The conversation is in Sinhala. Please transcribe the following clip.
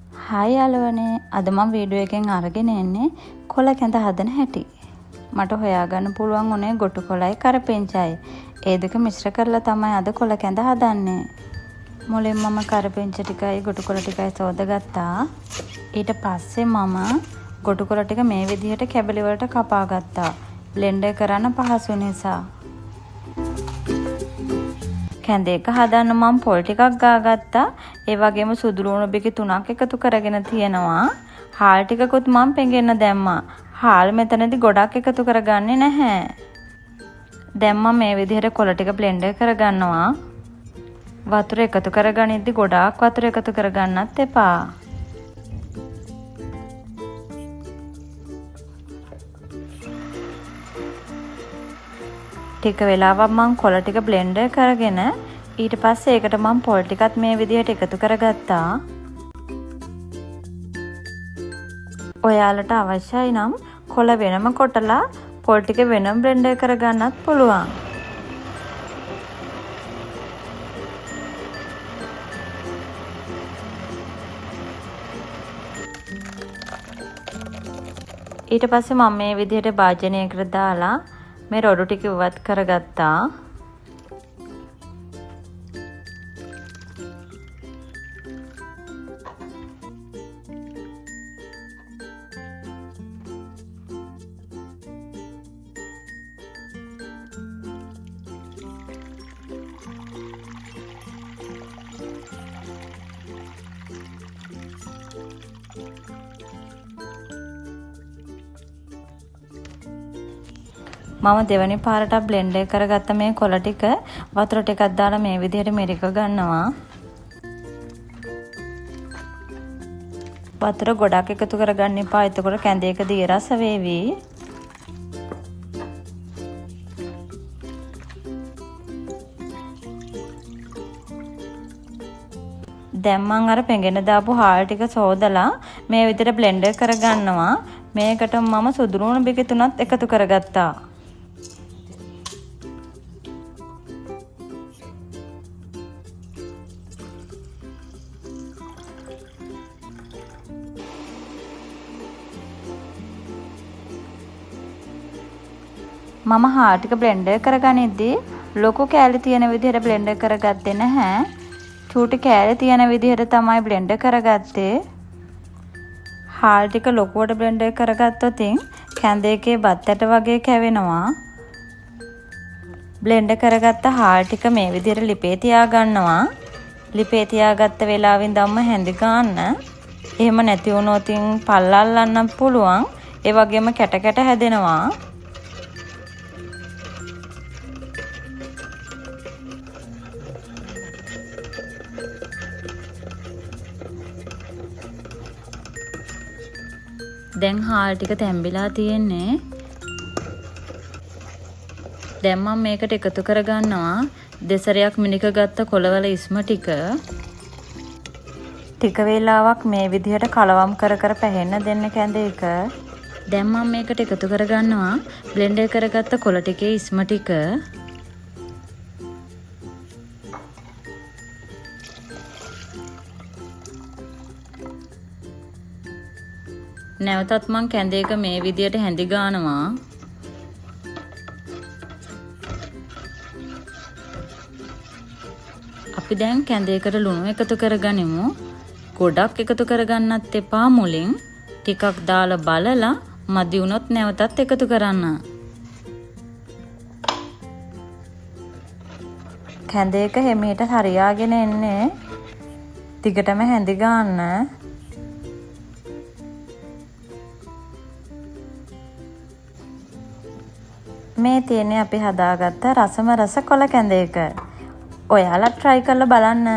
හායි යාළුවනේ, අද මම වීඩියෝ එකෙන් අරගෙන එන්නේ කොළ කැඳ හදන හැටි. මට හොයාගන්න පුළුවන් උනේ ගොටු කොළයි කරපිංචායි. ඒ දෙක මිශ්‍ර කරලා තමයි අද කොළ කැඳ හදන්නේ. මුලින් මම කරපිංච ටිකයි ගොටු කොළ ටිකයි සෝදගත්තා. ඊට පස්සේ මම ගොටු කොළ ටික මේ විදිහට කැබලි වලට කපා ගත්තා. බ්ලෙන්ඩර් කරන්න පහසු නිසා. කැඳ එක හදන්න මම පොල් ටිකක් ගාගත්තා. ඒ වගේම සුදු ලුණු බිකි 3ක් එකතු කරගෙන තියෙනවා. හාල් ටිකකුත් මම පෙඟෙන්න දැම්මා. හාල් මෙතනදී ගොඩක් එකතු කරගන්නේ නැහැ. දැන් මම මේ විදිහට කොළ ටික බ්ලෙන්ඩර් කරගන්නවා. වතුර එකතු කරගනිද්දි ගොඩාක් වතුර එකතු කරගන්නත් එපා. ටික වෙලාවක් මම කොළ ටික බ්ලෙන්ඩර් කරගෙන ඊට පස්සේ ඒකට මම පොල් ටිකත් මේ විදිහට එකතු කරගත්තා. ඔයාලට අවශ්‍යයි නම් කොළ වෙනම කොටලා පොල් ටික වෙනම බ්ලෙන්ඩර් කරගන්නත් පුළුවන්. ඊට පස්සේ මම මේ විදිහට භාජනයකට දාලා මේ රොඩු ටික ඉවත් කරගත්තා. මම දෙවනි පාරට බ්ලෙන්ඩර් කරගත්ත මේ කොළ ටික වතුර ටිකක් දාලා මේ විදිහට මෙරික ගන්නවා. වතුර ගොඩක් එකතු කරගන්න එපා. එතකොට කැඳේකදී රස වේවි. දැන් මම අර පෙඟෙන දාපු හාල් ටික සෝදලා මේ විදිහට බ්ලෙන්ඩර් කරගන්නවා. මේකට මම සුදු ලුණු බිකි 3ක් එකතු කරගත්තා. මම හාල් ටික බ්ලෙන්ඩර් කරගනිද්දී ලොකු කෑලි තියෙන විදිහට බ්ලෙන්ඩර් කරගත්තේ නැහැ. චූටි කෑලි තියෙන විදිහට තමයි බ්ලෙන්ඩර් කරගත්තේ. හාල් ටික ලොකුවට බ්ලෙන්ඩර් කරගත්තොත් කැඳ එකේ බත් ඇට වගේ කැවෙනවා. බ්ලෙන්ඩර් කරගත්ත හාල් ටික මේ විදිහට ලිපේ තියාගන්නවා. ලිපේ තියාගත්ත වෙලාවෙන් ධම්ම හැඳි ගන්න. එහෙම නැති වුණොත් පල්ල අල්ලන්න පුළුවන්. ඒ වගේම කැට කැට හැදෙනවා. දැන් හාල් ටික තැම්බිලා තියෙන්නේ. දැන් මම මේකට එකතු කරගන්නවා දෙසරයක් මිනික ගත්ත කොළවල ඉස්ම ටික. ටික වේලාවක් මේ විදිහට කලවම් කර කර පැහෙන්න දෙන්න කැඳ එක. දැන් මම මේකට එකතු කරගන්නවා බ්ලෙන්ඩර් කරගත්ත කොළ ටිකේ ඉස්ම ටික. නැවතත් මං කැඳ එක මේ විදියට හැඳි ගන්නවා. අපි දැන් කැඳ එකට ලුණු එකතු කරගනිමු. ගොඩක් එකතු කරගන්නත් එපා මුලින්. ටිකක් දාලා බලලා මදි වුණොත් නැවතත් එකතු කරන්න. කැඳ එක හැමීට හරියාගෙන එන්නේ. දිගටම හැඳි ගන්න. මේ තියෙන්නේ අපි හදාගත්ත රසම රස කොළ කැඳ එක. ඔයාලා try කරලා බලන්න.